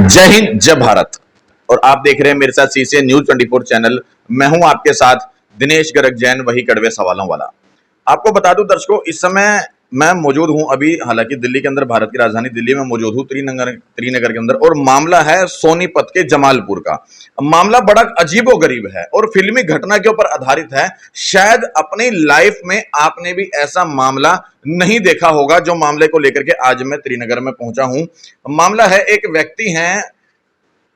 जय हिंद, जय भारत। और आप देख रहे हैं मेरे साथ सीसीएन न्यूज 24 चैनल। मैं हूं आपके साथ दिनेश गर्ग जैन, वही कड़वे सवालों वाला। आपको बता दूं दर्शकों, इस समय मैं मौजूद हूं अभी, हालांकि दिल्ली के अंदर, भारत की राजधानी दिल्ली में मौजूद हूं, त्रिनगर के अंदर। और मामला है सोनीपत के जमालपुर का। मामला बड़ा अजीबोगरीब है और फिल्मी घटना के ऊपर आधारित है। शायद अपनी लाइफ में आपने भी ऐसा मामला नहीं देखा होगा जो मामले को लेकर के आज मैं त्रिनगर में पहुंचा हूं। मामला है, एक व्यक्ति हैं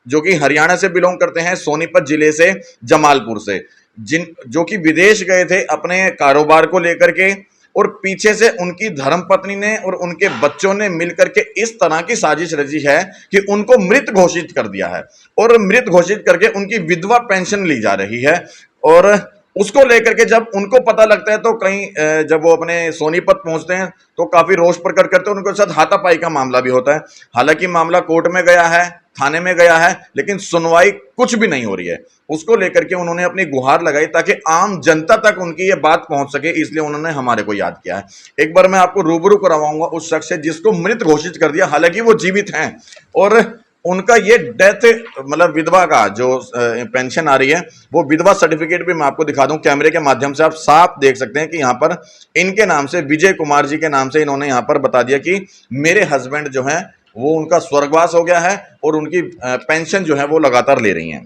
जो कि हरियाणा से बिलोंग करते हैं, सोनीपत जिले से, जमालपुर से, जो कि विदेश गए थे अपने कारोबार को लेकर के। और पीछे से उनकी धर्मपत्नी ने और उनके बच्चों ने मिलकर के इस तरह की साजिश रची है कि उनको मृत घोषित कर दिया है। और मृत घोषित करके उनकी विधवा पेंशन ली जा रही है। और उसको लेकर के जब उनको पता लगता है तो कहीं जब वो अपने सोनीपत पहुंचते हैं तो काफी रोष प्रकट करते हैं। उनके साथ हाथापाई का मामला भी होता है। हालांकि मामला कोर्ट में गया है, थाने में गया है, लेकिन सुनवाई कुछ भी नहीं हो रही है। उसको लेकर के उन्होंने अपनी गुहार लगाई ताकि आम जनता तक उनकी ये बात पहुंच सके, इसलिए उन्होंने हमारे को याद किया है। एक बार मैं आपको रूबरू करवाऊंगा उस शख्स से जिसको मृत घोषित कर दिया, हालांकि वो जीवित हैं। और उनका ये डेथ, मतलब विधवा का जो पेंशन आ रही है, वो विधवा सर्टिफिकेट भी मैं आपको दिखा दूं कैमरे के माध्यम से। आप साफ देख सकते हैं कि यहाँ पर इनके नाम से, विजय कुमार जी के नाम से, इन्होंने यहाँ पर बता दिया कि मेरे हस्बैंड जो हैं वो, उनका स्वर्गवास हो गया है और उनकी पेंशन जो है वो लगातार ले रही हैं।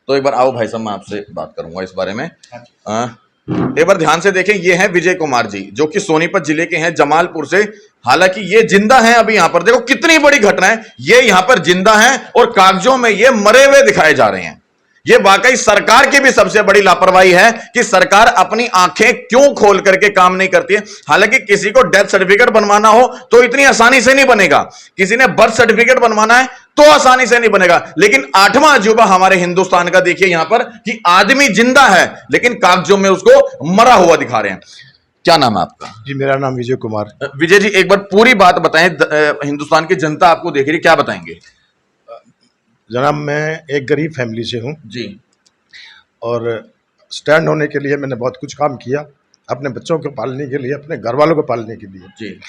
तो एक बार आओ भाई साहब, मैं आपसे बात करूंगा इस बारे में। एक बार ध्यान से देखें, ये हैं विजय कुमार जी जो कि सोनीपत जिले के हैं, जमालपुर से। हालांकि ये जिंदा हैं अभी। यहां पर देखो कितनी बड़ी घटना है, ये यहां पर जिंदा हैं और कागजों में ये मरे हुए दिखाए जा रहे हैं। ये वाकई सरकार की भी सबसे बड़ी लापरवाही है कि सरकार अपनी आंखें क्यों खोल करके काम नहीं करती है। हालांकि किसी को डेथ सर्टिफिकेट बनवाना हो तो इतनी आसानी से नहीं बनेगा, किसी ने बर्थ सर्टिफिकेट बनवाना है तो आसानी से नहीं बनेगा। लेकिन आठवां अजूबा हमारे हिंदुस्तान का देखिए यहां पर कि आदमी जिंदा है लेकिन कागजों में उसको मरा हुआ दिखा रहे हैं। क्या नाम है आपका? जी, मेरा नाम विजय कुमार। विजय जी, एक बार पूरी बात बताएं, हिंदुस्तान की जनता आपको देख रही है, क्या बताएंगे? जनाब, मैं एक गरीब फैमिली से हूँ जी। और स्टैंड होने के लिए मैंने बहुत कुछ काम किया, अपने बच्चों को पालने के लिए, अपने घर वालों को पालने के लिए जी।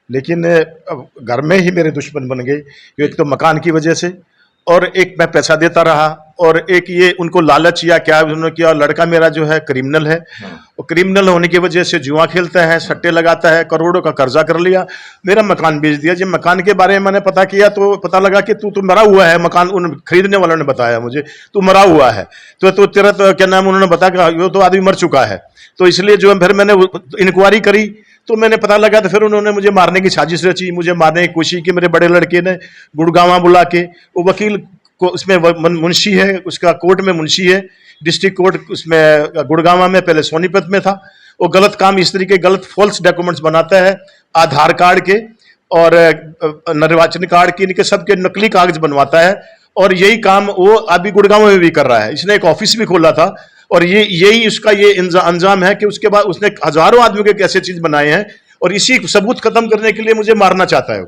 लेकिन अब घर में ही मेरे दुश्मन बन गए। एक तो मकान की वजह से, और एक मैं पैसा देता रहा, और एक ये उनको लालच या क्या उन्होंने किया। लड़का मेरा जो है क्रिमिनल है, और क्रिमिनल होने की वजह से जुआ खेलता है, सट्टे लगाता है, करोड़ों का कर्जा कर लिया, मेरा मकान बेच दिया। जब मकान के बारे में मैंने पता किया तो पता लगा कि तू तो मरा हुआ है। मकान उन खरीदने वालों ने बताया मुझे, तू मरा हुआ है। तो तेरा तो क्या नाम, उन्होंने बताया वो तो आदमी मर चुका है। तो इसलिए जो फिर मैंने इंक्वायरी करी तो मैंने पता लगा, तो फिर उन्होंने मुझे मारने की साजिश रची, मुझे मारने की कोशिश की। मेरे बड़े लड़के ने गुड़गांव बुला के, वो वकील को, उसमें मुंशी है, उसका कोर्ट में मुंशी है, डिस्ट्रिक्ट कोर्ट उसमें गुड़गांव में, पहले सोनीपत में था। वो गलत काम, इस तरीके गलत फॉल्स डॉक्यूमेंट्स बनाता है, आधार कार्ड के और निर्वाचन कार्ड के, इनके सबके नकली कागज बनवाता है। और यही काम वो अभी गुड़गांव में भी कर रहा है। इसने एक ऑफिस भी खोला था और यही उसका ये अंजाम है कि उसके बाद उसने हजारों आदमियों के कैसे चीज बनाए हैं और इसी सबूत खत्म करने के लिए मुझे मारना चाहता है।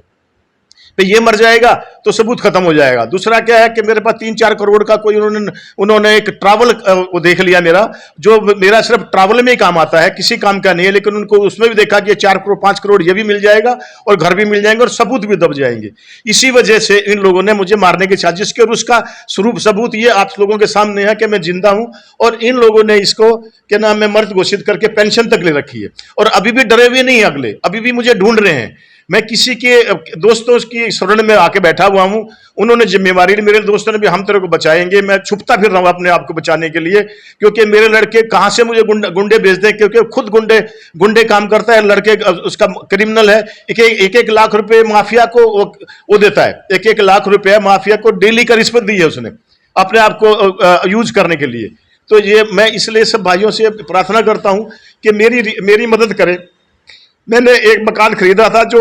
तो ये मर जाएगा तो सबूत खत्म हो जाएगा। दूसरा क्या है कि मेरे पास 3-4 करोड़ का कोई उन्होंने एक ट्रैवल वो देख लिया मेरा, जो मेरा सिर्फ ट्रैवल में ही काम आता है, किसी काम का नहीं है। लेकिन उनको उसमें भी देखा कि 4 करोड़ 5 करोड़ ये भी मिल जाएगा और घर भी मिल जाएंगे और सबूत भी दब जाएंगे। इसी वजह से इन लोगों ने मुझे मारने की साजिश की। और उसका स्वरूप सबूत ये आप लोगों के सामने है कि मैं जिंदा हूं और इन लोगों ने इसको क्या नाम है मृत घोषित करके पेंशन तक ले रखी है। और अभी भी डरे हुए नहीं, अगले अभी भी मुझे ढूंढ रहे हैं। मैं किसी के दोस्तों की शरण में आके बैठा हुआ हूं, उन्होंने जिम्मेवारी ली, मेरे दोस्तों ने भी, हम तेरे को बचाएंगे। मैं छुपता फिर रहा हूं अपने आप को बचाने के लिए, क्योंकि मेरे लड़के कहां से मुझे गुंडे भेजते हैं, क्योंकि खुद गुंडे काम करता है। लड़के उसका क्रिमिनल है, एक लाख रुपए माफिया को वो देता है, 1 लाख रुपया माफिया को डेली का रिश्वत दी है उसने अपने आप को यूज करने के लिए। तो ये मैं इसलिए सब भाइयों से प्रार्थना करता हूं कि मेरी मदद करें। मैंने एक मकान खरीदा था जो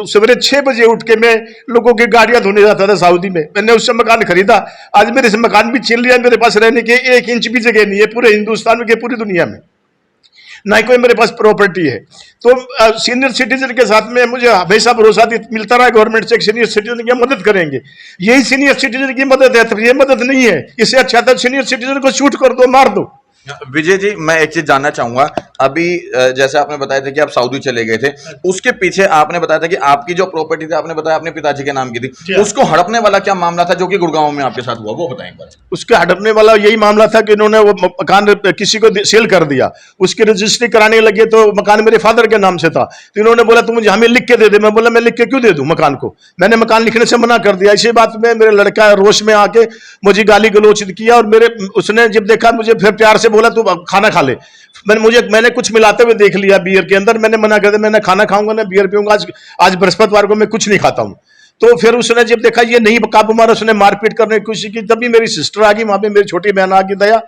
सवेरे 6 बजे उठ के मैं लोगों की गाड़ियां धोने जाता था सऊदी में। मैंने उससे मकान खरीदा, आज मेरे से मकान भी छीन लिया। मेरे पास रहने के 1 इंच भी जगह नहीं है पूरे हिंदुस्तान में, पूरी दुनिया में, ना ही कोई मेरे पास प्रॉपर्टी है। तो सीनियर सिटीजन के साथ में मुझे हमेशा भरोसा मिलता रहा, गवर्नमेंट से सीनियर सिटीजन की मदद करेंगे। यही सीनियर सिटीजन की मदद है, तो ये मदद नहीं है। इससे अच्छा था सीनियर सिटीजन को शूट कर दो, मार दो। विजय जी, मैं एक चीज जानना चाहूंगा। अभी जैसे आपने बताया था कि आप सऊदी चले गए थे, उसके पीछे आपने बताया था कि आपकी जो प्रॉपर्टी थी, आपने बताया अपने पिताजी के नाम की थी, जी हाँ। उसको हड़पने वाला क्या मामला था जो कि गुड़गांव में आपके साथ हुआ, वो बताएं एक बार। उसके हड़पने वाला यही मामला था कि इन्होंने वो मकान किसी को सेल कर दिया, उसकी रजिस्ट्री कराने लगे तो मकान मेरे फादर के नाम से था, तो इन्होंने बोला तुम मुझे हमें लिख के दे दे। मैं बोला मैं लिख के क्यों दे दूं मकान को, मैंने मकान लिखने से मना कर दिया। इसी बात में मेरे लड़का रोष में आके मुझे गाली गलौच किया, और मेरे उसने जब देखा मुझे फिर प्यार से बोला तू खाना खा ले। मैंने कुछ मिलाते हुए देख लिया बियर के अंदर, मैंने मना कर दिया, मैंने खाना खाऊंगा ना बियर पीऊंगा, आज बृहस्पतिवार को मैं कुछ नहीं खाता हूं। तो फिर उसने जब देखा ये नहीं काबू मारा, उसने मारपीट करने की कोशिश की, तभी मेरी सिस्टर आ गई वहां पे, मेरी छोटी बहन आ गई दया,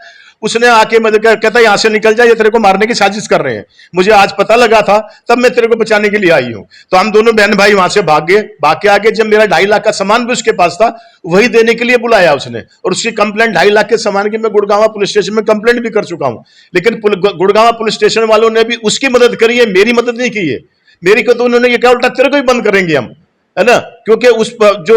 उसने आके मुझे कहता यहाँ से निकल जाए, ये तेरे को मारने की साजिश कर रहे हैं। मुझे आज पता लगा था, तब मैं तेरे को बचाने के लिए आई हूँ। तो हम दोनों बहन भाई वहां से भाग गए। भाग के आगे जब मेरा 2.5 लाख का सामान भी उसके पास था, वही देने के लिए बुलाया उसने, और उसकी कंप्लेंट 2.5 लाख के सामान की मैं गुड़गांव पुलिस स्टेशन में कंप्लेंट भी कर चुका हूं। लेकिन गुड़गांव पुलिस स्टेशन वालों ने भी उसकी मदद करी है, मेरी मदद नहीं की है। मेरी को तो उन्होंने ये कहा उल्टा तेरे को ही बंद करेंगे हम, है ना, क्योंकि उस जो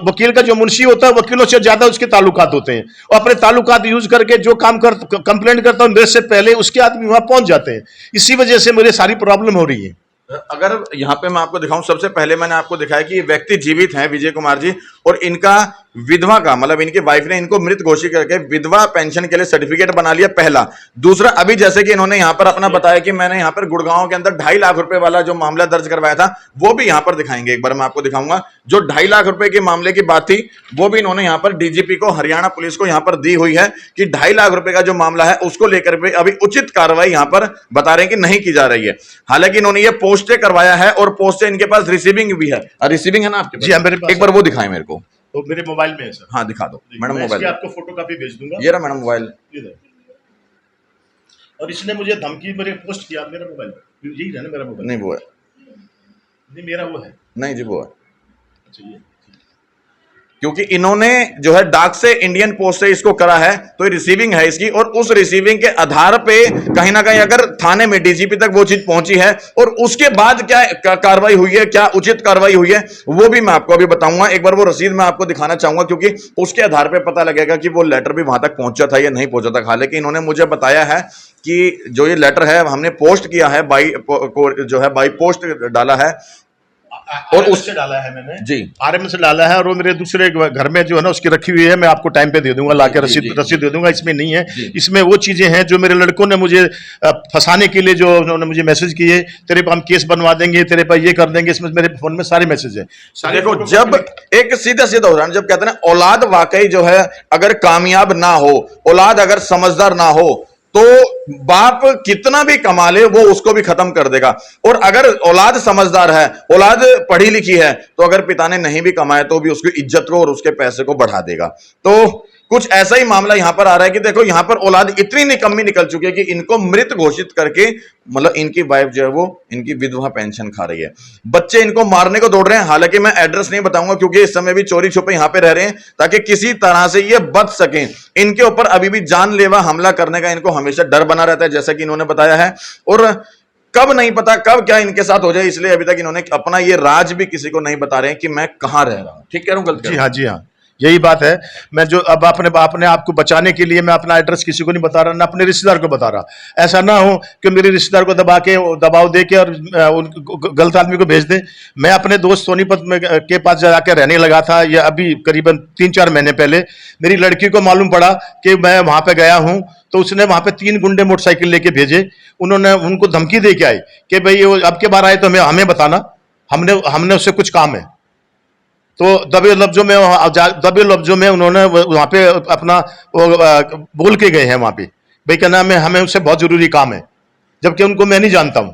वकील का जो मुंशी होता है, वकीलों से ज्यादा उसके ताल्लुकात होते हैं, और अपने ताल्लुकात यूज करके जो काम कंप्लेंट करता हूं मेरे से पहले उसके आदमी वहां पहुंच जाते हैं। इसी वजह से मुझे सारी प्रॉब्लम हो रही है। अगर यहाँ पे मैं आपको दिखाऊं, सबसे पहले मैंने आपको दिखाया कि ये व्यक्ति जीवित हैं, विजय कुमार जी, और इनका विधवा का मतलब इनकी वाइफ ने इनको मृत घोषित करके विधवा पेंशन के लिए सर्टिफिकेट बना लिया, पहला। दूसरा, अभी जैसे कि इन्होंने यहाँ पर अपना बताया कि मैंने यहाँ पर गुड़गांव के अंदर 2.5 लाख रुपए वाला जो मामला दर्ज करवाया था, वो भी यहाँ पर दिखाएंगे। एक बार मैं आपको दिखाऊंगा जो 2.5 लाख रुपए के मामले की बात थी, वो भी इन्होंने यहाँ पर डीजीपी को, हरियाणा पुलिस को यहाँ पर दी हुई है कि 2.5 लाख रुपए का जो मामला है उसको लेकर भी अभी उचित कार्रवाई यहाँ पर बता रहे हैं कि नहीं की जा रही है। हालांकि इन्होंने ये पोस्टे करवाया है और पोस्ट से इनके पास रिसीविंग भी है। रिसीविंग है ना आपके पास? जी हाँ, मेरे पास एक बार वो दिखाएं मेरे को। तो मेरे मोबाइल में है सर। हाँ दिखा दो मैडम, मोबाइल आपको फोटो कॉपी भेज दूंगा। ये रहा मैडम मोबाइल। और इसने मुझे धमकी मेरे पोस्ट किया, मेरा मोबाइल यही है ना, मेरा मोबाइल नहीं वो है, नहीं मेरा वो है। नहीं जी वो है, अच्छा ये, क्योंकि इन्होंने जो है डाक से, इंडियन पोस्ट से इसको करा है, तो ये रिसीविंग है इसकी, और उस रिसीविंग के आधार पे कहीं ना कहीं अगर थाने में डीजीपी तक वो चीज पहुंची है, और उसके बाद क्या कार्रवाई हुई है, क्या उचित कार्रवाई हुई है, वो भी मैं आपको अभी बताऊंगा। एक बार वो रसीद मैं आपको दिखाना चाहूंगा, क्योंकि उसके आधार पर पता लगेगा कि वो लेटर भी वहां तक पहुंचा था या नहीं पहुंचा था। हालांकि इन्होंने मुझे बताया है कि जो ये लेटर है हमने पोस्ट किया है, बाई पोस्ट डाला है, और उससे डाला है मैंने जी, आरएम से डाला है, और वो मेरे दूसरे घर में जो है ना उसकी रखी हुई है, मैं आपको टाइम पे दे दूंगा, लाके रसीद दे दूंगा। इसमें नहीं है, इसमें वो चीजें हैं जो मेरे लड़कों ने मुझे फंसाने के लिए, जो उन्होंने मुझे मैसेज किए, तेरे पर हम केस बनवा देंगे, तेरे पर ये कर देंगे, इसमें मेरे फोन में सारे मैसेज है। देखो, जब एक सीधा उदाहरण, जब कहते हैं औलाद वाकई जो है अगर कामयाब ना हो, औलाद अगर समझदार ना हो, तो बाप कितना भी कमा ले वो उसको भी खत्म कर देगा। और अगर औलाद समझदार है, औलाद पढ़ी लिखी है, तो अगर पिता ने नहीं भी कमाया तो भी उसकी इज्जत को और उसके पैसे को बढ़ा देगा। तो कुछ ऐसा ही मामला यहां पर आ रहा है कि देखो यहां पर औलाद इतनी निकम्मी निकल चुकी है कि इनको मृत घोषित करके, मतलब इनकी वाइफ जो है वो इनकी विधवा पेंशन खा रही है, बच्चे इनको मारने को दौड़ रहे हैं। हालांकि मैं एड्रेस नहीं बताऊंगा क्योंकि इस समय भी चोरी छुपे यहां पे रह रहे हैं, ताकि किसी तरह से ये बच सकें। इनके ऊपर अभी भी जानलेवा हमला करने का इनको हमेशा डर बना रहता है, जैसा कि इन्होंने बताया है, और कब नहीं पता कब क्या इनके साथ हो जाए, इसलिए अभी तक इन्होंने अपना ये राज भी किसी को नहीं बता रहे हैं कि मैं कहां रह रहा हूं। ठीक कह रहा हूं, गलत? जी हाँ, जी हाँ, यही बात है। मैं जो अब अपने आप को बचाने के लिए मैं अपना एड्रेस किसी को नहीं बता रहा, ना अपने रिश्तेदार को बता रहा। ऐसा ना हो कि मेरे रिश्तेदार को दबाव दे के और गलत आदमी को भेज दे। मैं अपने दोस्त सोनीपत में के पास जाकर रहने लगा था, ये अभी करीबन 3-4 महीने पहले। मेरी लड़की को मालूम पड़ा कि मैं वहां पे गया हूं, तो उसने वहां पे 3 गुंडे मोटरसाइकिल लेके भेजे। उन्होंने उनको धमकी दे के आए कि भाई अब के बार आए तो हमें बताना, हमने उससे कुछ काम है। तो दबे लफ्जों में उन्होंने वहां पे अपना बोल के गए हैं वहां पे, भाई क्या नाम है, हमें उससे बहुत जरूरी काम है, जबकि उनको मैं नहीं जानता हूं।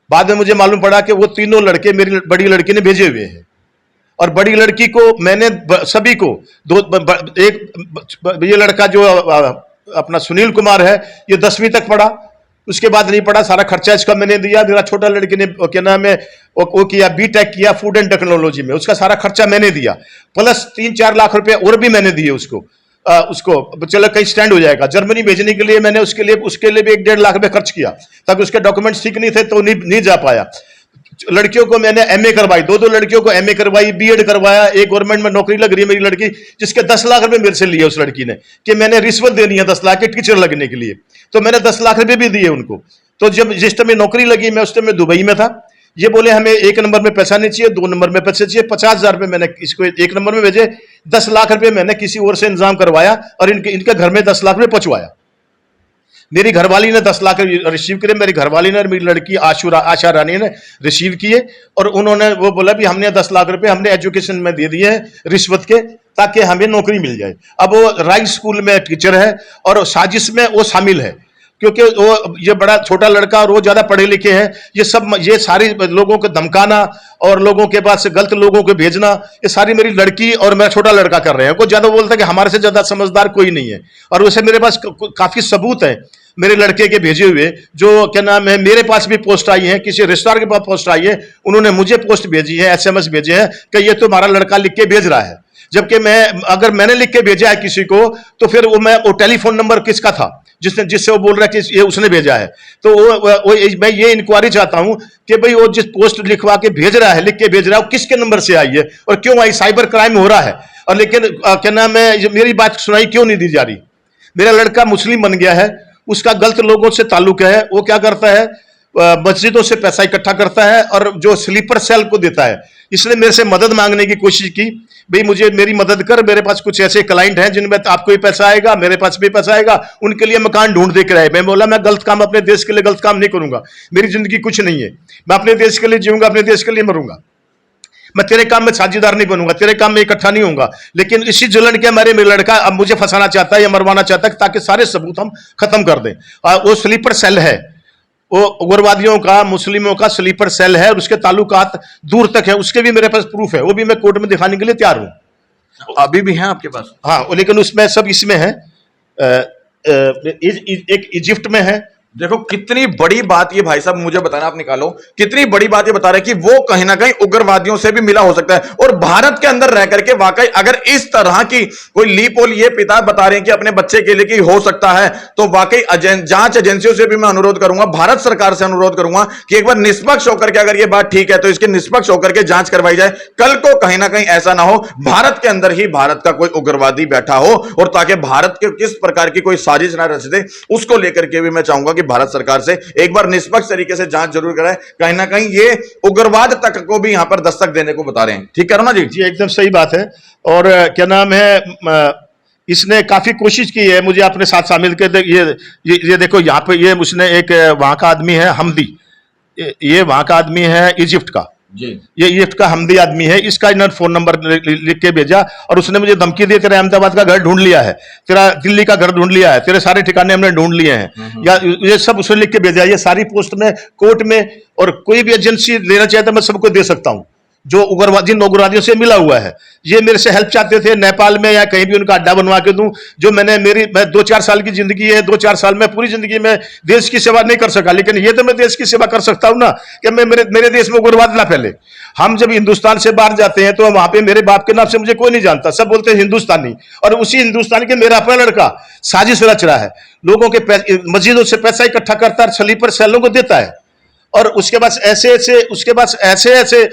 बाद में मुझे मालूम पड़ा कि वो तीनों लड़के मेरी बड़ी लड़की ने भेजे हुए हैं, और बड़ी लड़की को मैंने सभी को ये लड़का जो अपना सुनील कुमार है, ये 10वीं तक पढ़ा, उसके बाद नहीं पढ़ा, सारा खर्चा इसका मैंने दिया। मेरा छोटा लड़के ने क्या नाम है वो किया, बीटेक किया फूड एंड टेक्नोलॉजी में, उसका सारा खर्चा मैंने दिया, प्लस 3-4 लाख रुपए और भी मैंने दिए उसको चलो कहीं स्टैंड हो जाएगा। जर्मनी भेजने के लिए मैंने उसके लिए भी 1-1.5 लाख रुपए खर्च किया, ताकि उसके डॉक्यूमेंट्स ठीक नहीं थे तो नहीं जा पाया। लड़कियों को मैंने एमए करवाई, दो लड़कियों को एमए करवाई, बीएड करवाया। एक गवर्नमेंट में नौकरी लग रही है मेरी लड़की, जिसके 10 लाख रुपए मेरे से लिए उस लड़की ने कि मैंने रिश्वत देनी है 10 लाख के टीचर लगने के लिए। तो मैंने 10 लाख रुपए भी दिए उनको। तो जब जिस टाइम नौकरी लगी, मैं उस टाइम में दुबई में था, ये बोले हमें 1 नंबर में पैसा नहीं चाहिए, 2 नंबर में पैसे चाहिए। 50,000 रुपए मैंने इसको 1 नंबर में भेजे, 10 लाख रुपए मैंने किसी और से इंतजाम करवाया और इनके घर में 10 लाख रुपए पहुंचवाया। मेरी घरवाली ने 10 लाख रिसीव करे, मेरी घरवाली ने और मेरी लड़की आशा रानी ने रिसीव किए। और उन्होंने वो बोला भी हमने 10 लाख रुपए हमने एजुकेशन में दे दिए हैं रिश्वत के, ताकि हमें नौकरी मिल जाए। अब वो राइट स्कूल में टीचर है और साजिश में वो शामिल है, क्योंकि वो ये बड़ा छोटा लड़का और वो ज्यादा पढ़े लिखे हैं। ये सारी लोगों को धमकाना और लोगों के पास गलत लोगों को भेजना, ये सारी मेरी लड़की और मेरा छोटा लड़का कर रहे हैं। कोई ज्यादा बोलता है कि हमारे से ज्यादा समझदार कोई नहीं है। और वैसे मेरे पास काफी सबूत है मेरे लड़के के भेजे हुए, जो क्या नाम है, मेरे पास भी पोस्ट आई है, किसी रिश्तेदार के पास पोस्ट आई है, उन्होंने मुझे पोस्ट भेजी है, एसएमएस भेजे हैं कि ये तो हमारा लड़का लिख के भेज रहा है। जबकि अगर मैंने लिख के भेजा है किसी को, तो फिर वो टेलीफोन नंबर किसका था जिससे वो बोल रहा है कि ये उसने भेजा है। तो मैं ये इंक्वायरी चाहता हूं कि भाई वो जिस पोस्ट लिखवा के भेज रहा है, लिख के भेज रहा है, वो किसके नंबर से आई है और क्यों आई। साइबर क्राइम हो रहा है और लेकिन क्या नाम है, मेरी बात सुनाई क्यों नहीं दी जा रही। मेरा लड़का मुस्लिम बन गया है, उसका गलत लोगों से ताल्लुक है। वो क्या करता है, मस्जिदों से पैसा इकट्ठा करता है और जो स्लीपर सेल को देता है। इसने मेरे से मदद मांगने की कोशिश की, भाई मुझे मेरी मदद कर, मेरे पास कुछ ऐसे क्लाइंट हैं जिनमें आपको भी पैसा आएगा, मेरे पास भी पैसा आएगा, उनके लिए मकान ढूंढ दे के रहे। मैं बोला मैं गलत काम, अपने देश के लिए गलत काम नहीं करूंगा, मेरी जिंदगी कुछ नहीं है, मैं अपने देश के लिए जीऊंगा, अपने देश के लिए मरूंगा। मैं तेरे काम में साझेदार नहीं बनूंगा, तेरे काम में इकट्ठा नहीं होऊंगा। लेकिन इसी जलन के मारे मेरा लड़का अब मुझे फंसाना चाहता है या मरवाना चाहता है, ताकि सारे सबूत हम खत्म कर दें। वो स्लीपर सेल है, वो उग्रवादियों का, मुस्लिमों का स्लीपर सेल है और उसके ताल्लुकात दूर तक है। उसके भी मेरे पास प्रूफ है, वो भी मैं कोर्ट में दिखाने के लिए तैयार हूं। अभी भी हैं आपके पास? हाँ, लेकिन उसमें सब इसमें है, एक इजिप्ट में है। देखो कितनी बड़ी बात ये भाई साहब मुझे बताना, आप निकालो कितनी बड़ी बात ये बता रहे हैं कि वो कहीं ना कहीं उग्रवादियों से भी मिला हो सकता है। और भारत के अंदर रह करके वाकई अगर इस तरह की कोई लीप पोल ये पिता बता रहे हैं कि अपने बच्चे के लिए कि हो सकता है, तो वाकई जांच एजेंसियों से भी मैं अनुरोध करूंगा, भारत सरकार से अनुरोध करूंगा कि एक बार निष्पक्ष होकर के अगर ये बात ठीक है तो इसकी निष्पक्ष होकर के जांच करवाई जाए। कल को कहीं ना कहीं ऐसा ना हो भारत के अंदर ही भारत का कोई उग्रवादी बैठा हो, और ताकि भारत के किस प्रकार की कोई साजिश ना रच दे, उसको लेकर के भी मैं चाहूंगा कि भारत सरकार से एक बार निष्पक्ष तरीके से जांच जरूर कराए। कहीं ना कहीं ये उग्रवाद तक को भी यहां पर दस्तक देने को बता रहे हैं। ठीक करो ना जी? जी एकदम सही बात है। और क्या नाम है, इसने काफी कोशिश की है मुझे अपने साथ शामिल कर। ये देखो यहाँ पे, ये उसने एक वहां का आदमी है हमदी, ये वहां का आदमी है इजिप्ट का जी, ये इजिप्ट का हमदी आदमी है। इसका इन्होंने फोन नंबर लिख के भेजा और उसने मुझे धमकी दी, तेरा अहमदाबाद का घर ढूंढ लिया है, तेरा दिल्ली का घर ढूंढ लिया है, तेरे सारे ठिकाने हमने ढूंढ लिए हैं, या ये सब उसने लिख के भेजा। ये सारी पोस्ट में कोर्ट में, और कोई भी एजेंसी देना चाहे तो मैं सबको दे सकता हूं जो जिन उग्रवादियों से मिला हुआ है। ये मेरे से हेल्प चाहते थे नेपाल में या कहीं भी उनका अड्डा बनवा के दूं। जो मैं 2-4 साल की जिंदगी है, 2-4 साल में पूरी जिंदगी में देश की सेवा नहीं कर सका, लेकिन ये तो मैं देश की सेवा कर सकता हूं ना, कि मैं मेरे देश में उग्रवाद ना फैले। हम जब हिंदुस्तान से बाहर जाते हैं तो वहां पे मेरे बाप के नाम से मुझे कोई नहीं जानता, सब बोलते हैं हिंदुस्तानी, और उसी हिंदुस्तानी के मेरा अपना लड़का साजिश रच रहा है, लोगों के मस्जिदों से पैसा इकट्ठा करता है, स्लीपर सेलों को देता है। और उसके पास ऐसे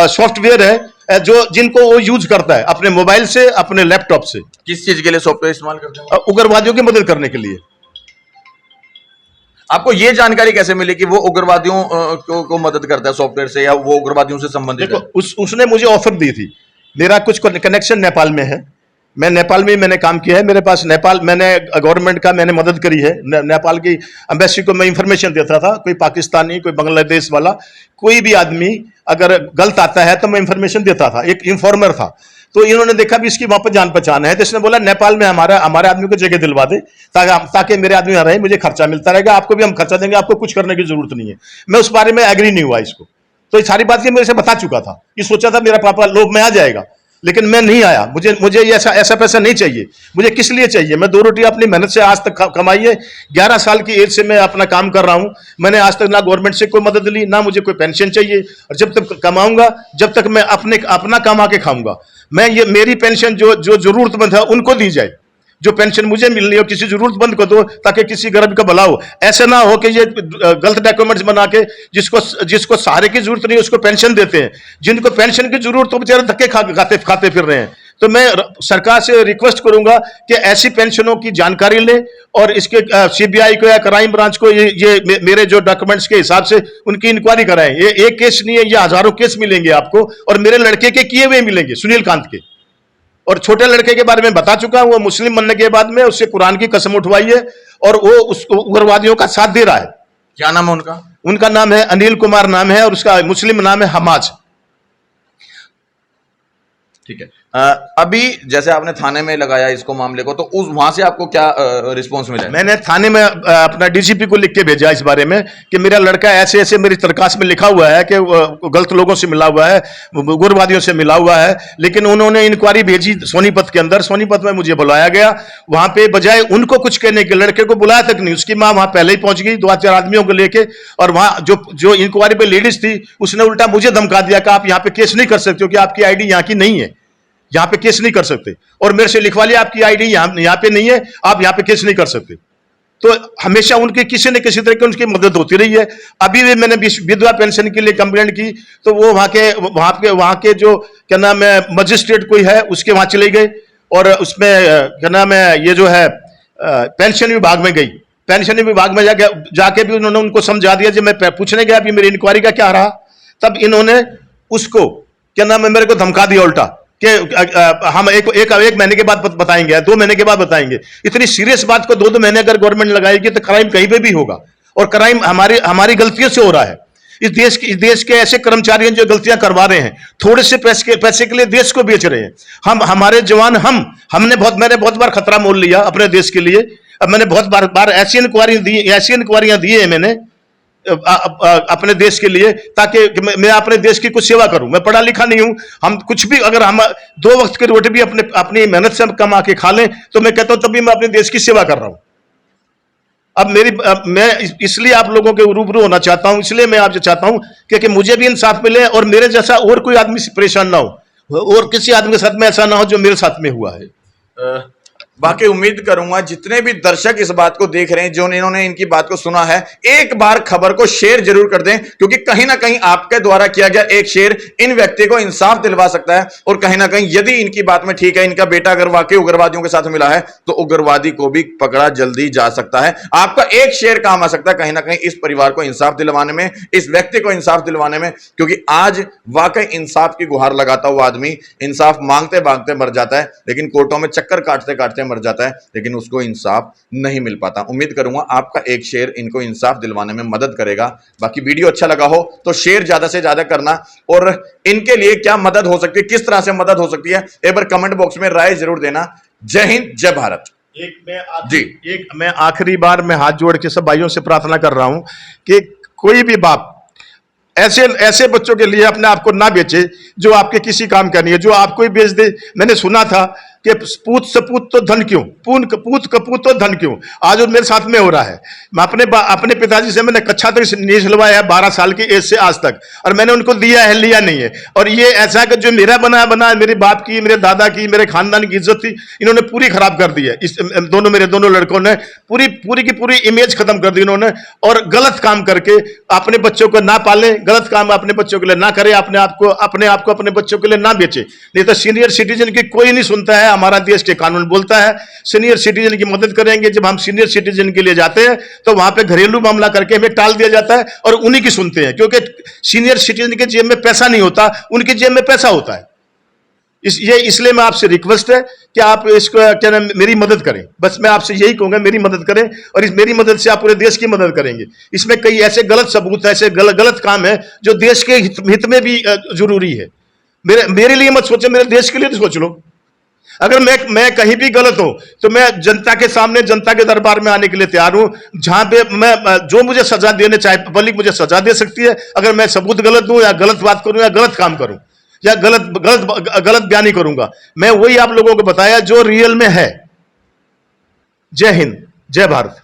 सॉफ्टवेयर है जो जिनको वो यूज करता है अपने मोबाइल से, अपने लैपटॉप से। किस चीज के लिए सॉफ्टवेयर इस्तेमाल करते हैं? उग्रवादियों की मदद करने के लिए। आपको ये जानकारी कैसे मिली कि वो उग्रवादियों को मदद करता है सॉफ्टवेयर से, या वो उग्रवादियों से संबंधित है? उसने मुझे ऑफर दी थी, मेरा कुछ कनेक्शन नेपाल में है, मैं नेपाल में मैंने काम किया है, मेरे पास नेपाल, मैंने गवर्नमेंट का मैंने मदद करी है। नेपाल की एम्बेसी को मैं इंफॉर्मेशन देता था, कोई पाकिस्तानी, कोई बांग्लादेश वाला, कोई भी आदमी अगर गलत आता है तो मैं इंफॉर्मेशन देता था, एक इंफॉर्मर था। तो इन्होंने देखा भी इसकी वहां पर जान पहचान है, तो इसने बोला नेपाल में हमारे आदमी को जगह दिलवा दे, ताकि मेरे आदमी यहाँ रहे, मुझे खर्चा मिलता रहेगा, आपको भी हम खर्चा देंगे, आपको कुछ करने की जरूरत नहीं है। मैं उस बारे में एग्री नहीं हुआ इसको, तो ये सारी बात ये मेरे से बता चुका था। ये सोचा था मेरा पापा लोभ में आ जाएगा, लेकिन मैं नहीं आया। मुझे ये ऐसा पैसा नहीं चाहिए। मुझे किस लिए चाहिए? मैं 2 रोटी अपनी मेहनत से आज तक कमाई है। 11 साल की एज से मैं अपना काम कर रहा हूं। मैंने आज तक ना गवर्नमेंट से कोई मदद ली, ना मुझे कोई पेंशन चाहिए। और जब तक कमाऊंगा, जब तक मैं अपना कमा के खाऊंगा। मेरी पेंशन जो जरूरतमंद है उनको दी जाए, जो पेंशन मुझे मिलनी हो किसी जरूरतमंद को दो, ताकि किसी गरीब का भला हो। ऐसा ना हो कि ये गलत डॉक्यूमेंट्स बना के जिसको जिसको सहारे की जरूरत नहीं उसको पेंशन देते हैं, जिनको पेंशन की जरूरत हो बेचारे धक्के खाते फिर रहे हैं। तो मैं सरकार से रिक्वेस्ट करूंगा कि ऐसी पेंशनों की जानकारी लें और इसके सीबीआई को या क्राइम ब्रांच को ये मेरे जो डॉक्यूमेंट्स के हिसाब से उनकी इंक्वायरी कराएं। ये एक केस नहीं है, ये हजारों केस मिलेंगे आपको, और मेरे लड़के के किए हुए मिलेंगे, सुनील कांत के। और छोटे लड़के के बारे में बता चुका हूं, वो मुस्लिम बनने के बाद में उससे कुरान की कसम उठवाई है और वो उसको उग्रवादियों का साथ दे रहा है। क्या नाम है उनका? उनका नाम है अनिल कुमार नाम है और उसका मुस्लिम नाम है हमाज। ठीक है। अभी जैसे आपने थाने में लगाया इसको मामले को, तो उस वहां से आपको क्या रिस्पांस मिला है? मैंने थाने में अपना डीजीपी को लिख के भेजा इस बारे में कि मेरा लड़का ऐसे ऐसे मेरी दरखास्त में लिखा हुआ है कि गलत लोगों से मिला हुआ है, उग्रवादियों से मिला हुआ है। लेकिन उन्होंने इंक्वायरी भेजी सोनीपत के अंदर, सोनीपत में मुझे बुलाया गया। वहां पे बजाय उनको कुछ कहने के लड़के को बुलाया तक नहीं, उसकी माँ वहां पहले ही पहुंच गई 2-4 आदमियों को लेके, और वहां जो इंक्वायरी पे लेडीज थी उसने उल्टा मुझे धमका दिया कि आप यहाँ पे केस नहीं कर सकते क्योंकि आपकी आईडी यहाँ की नहीं है, यहां पे केस नहीं कर सकते। और मेरे से लिखवा लिया आपकी आईडी यहां पे नहीं है, आप यहां पे केस नहीं कर सकते। तो हमेशा उनकी किसी न किसी तरह की उनकी मदद होती रही है। अभी भी मैंने विधवा पेंशन के लिए कंप्लेंट की तो वो वहां के जो क्या नाम है मजिस्ट्रेट कोई है उसके वहां चले गए, और उसमें क्या नाम है ये जो है पेंशन विभाग में गई। पेंशन विभाग में जाके भी उन्होंने उनको समझा दिया। जब मैं पूछने गया कि मेरी इंक्वायरी का क्या रहा, तब इन्होंने उसको क्या नाम है मेरे को धमका दिया उल्टा कि हम एक महीने के बाद बताएंगे, 2 महीने के बाद बताएंगे। इतनी सीरियस बात को 2 महीने अगर गवर्नमेंट लगाएगी तो क्राइम कहीं पे भी होगा, और क्राइम हमारी गलतियों से हो रहा है। इस देश के ऐसे कर्मचारी हैं जो गलतियां करवा रहे हैं, थोड़े से पैसे के लिए देश को बेच रहे हैं। हमारे जवान मैंने बहुत बार खतरा मोल लिया अपने देश के लिए। अब मैंने बहुत बार ऐसी इंक्वायरियां दी है मैंने अपने देश के लिए, ताकि मैं अपने देश की कुछ सेवा करूं। मैं पढ़ा लिखा नहीं हूं, हम कुछ भी अगर हम 2 वक्त की रोटी भी अपनी मेहनत से कमा के खा लें तो मैं कहता हूं तभी मैं अपने देश की सेवा कर रहा हूं। अब मैं इसलिए आप लोगों के रूबरू होना चाहता हूं, इसलिए मैं आपसे चाहता हूं कि मुझे भी इंसाफ मिले और मेरे जैसा और कोई आदमी परेशान ना हो, और किसी आदमी के साथ में ऐसा ना हो जो मेरे साथ में हुआ है। बाकी उम्मीद करूंगा जितने भी दर्शक इस बात को देख रहे हैं, जो इन्होंने इनकी बात को सुना है, एक बार खबर को शेयर जरूर कर दें, क्योंकि कहीं ना कहीं आपके द्वारा किया गया एक शेयर इन व्यक्ति को इंसाफ दिलवा सकता है। और कहीं ना कहीं यदि इनकी बात में ठीक है, इनका बेटा अगर वाकई उग्रवादियों के साथ मिला है तो उग्रवादी को भी पकड़ा जल्दी जा सकता है। आपका एक शेयर काम आ सकता है कहीं ना कहीं इस परिवार को इंसाफ दिलवाने में, इस व्यक्ति को इंसाफ दिलवाने में। क्योंकि आज वाकई इंसाफ की गुहार लगाता हुआ आदमी इंसाफ मांगते मांगते मर जाता है, लेकिन कोर्टों में चक्कर काटते काटते मर जाता है, लेकिन उसको इंसाफ नहीं मिल पाता। उम्मीद करूंगा आपका एक शेयर इनको इंसाफ दिलवाने में मदद करेगा। बाकी वीडियो अच्छा लगा हो तो शेयर ज्यादा से ज्यादा करना, और इनके लिए क्या मदद हो सकती है, किस तरह से मदद हो सकती है, एक बार कमेंट बॉक्स में राय जरूर देना। जय हिंद, जय भारत। मैं आखिरी बार मैं हाथ जोड़ के सब भाइयों से प्रार्थना कर रहा हूं कि कोई भी बाप ऐसे बच्चों के लिए अपने आप को ना बेचे जो आपके किसी काम का नहीं है, जो आपको ही बेच दे। मैंने सुना था कि पूत सपूत तो धन क्यों, पूत कपूत तो धन क्यों। आज वो मेरे साथ में हो रहा है। मैं अपने पिताजी से मैंने कक्षा तक नहीं सिलवाया है 12 साल की एज से आज तक, और मैंने उनको दिया है, लिया नहीं है। और ये ऐसा कि जो मेरा बना मेरे बाप की, मेरे दादा की, मेरे खानदान की इज्जत थी, इन्होंने पूरी खराब कर दी है। मेरे दोनों लड़कों ने पूरी की पूरी इमेज खत्म कर दी इन्होंने, और गलत काम करके अपने बच्चों को ना पालें, गलत काम अपने बच्चों के लिए ना करें, अपने आप को अपने बच्चों के लिए ना बेचे। नहीं तो सीनियर सिटीजन की कोई नहीं सुनता है। हमारा देश के कानून बोलता है सीनियर सिटीजन की मदद करेंगे। जब हम सीनियर सिटीजन के लिए जाते हैं तो वहां पे घरेलू मामला करके हमें टाल दिया जाता है, और उन्हीं की सुनते हैं, क्योंकि सीनियर सिटीजन के जेब में पैसा नहीं होता, उनकी जेब में पैसा होता है। इसलिए मैं आपसे रिक्वेस्ट है कि आप इसको क्या नाम मेरी मदद करें। बस मैं आपसे यही कहूंगा, मेरी मदद करें, और इस मेरी मदद से आप पूरे देश की मदद करेंगे। इसमें कई ऐसे गलत सबूत है, ऐसे गलत काम है जो देश के हित में भी जरूरी है। मेरे लिए मत सोचो, मेरे देश के लिए तो सोच लो। अगर मैं कहीं भी गलत हूं तो मैं जनता के सामने, जनता के दरबार में आने के लिए तैयार हूं, जहां पे मैं जो मुझे सजा देने चाहे पब्लिक मुझे सजा दे सकती है। अगर मैं सबूत गलत दूं या गलत बात करूं या गलत काम करूं या गलत बयानी करूंगा, मैं वही आप लोगों को बताया जो रियल में है। जय हिंद, जय भारत।